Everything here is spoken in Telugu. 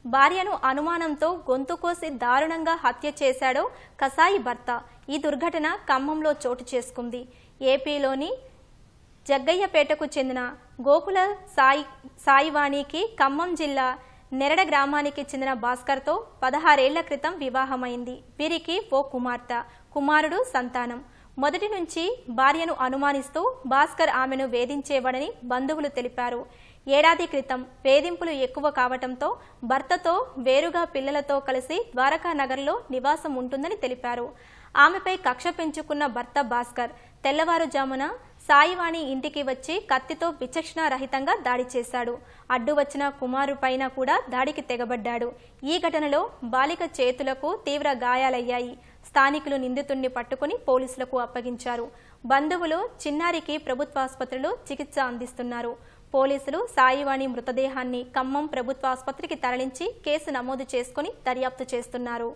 భార్యను అనుమానంతో గొంతు కోసి దారుణంగా హత్య చేశాడో కసాయి భర్త. ఈ దుర్ఘటన ఖమ్మంలో చోటు చేసుకుంది. ఏపీలోని జగ్గయ్యపేటకు చెందిన గోకుల సాయివాణికి ఖమ్మం జిల్లా నెరడ గ్రామానికి చెందిన భాస్కర్తో 16 ఏళ్ల క్రితం వివాహమైంది. వీరికి ఓ కుమారుడు సంతానం. మొదటి నుంచి భార్యను అనుమానిస్తూ భాస్కర్ ఆమెను వేధించేవాడని బంధువులు తెలిపారు. ఏడాది క్రితం వేధింపులు ఎక్కువ కావటంతో భర్తతో వేరుగా పిల్లలతో కలిసి ద్వారకా నగర్లో నివాసం ఉంటుందని తెలిపారు. ఆమెపై కక్ష పెంచుకున్న భర్త భాస్కర్ తెల్లవారుజామున సాయివాణి ఇంటికి వచ్చి కత్తితో విచక్షణారహితంగా దాడి చేశాడు. అడ్డు వచ్చిన కుమారుపైన కూడా దాడికి తెగబడ్డాడు. ఈ ఘటనలో బాలిక చేతులకు తీవ్ర గాయాలయ్యాయి. స్థానికులు నిందితుడిని పట్టుకుని పోలీసులకు అప్పగించారు. బంధువులు చిన్నారికి ప్రభుత్వాసుపత్రిలో చికిత్స అందిస్తున్నారు. పోలీసులు సాయివాణి మృతదేహాన్ని ఖమ్మం ప్రభుత్వాసుపత్రికి తరలించి కేసు నమోదు చేసుకుని దర్యాప్తు చేస్తున్నారు.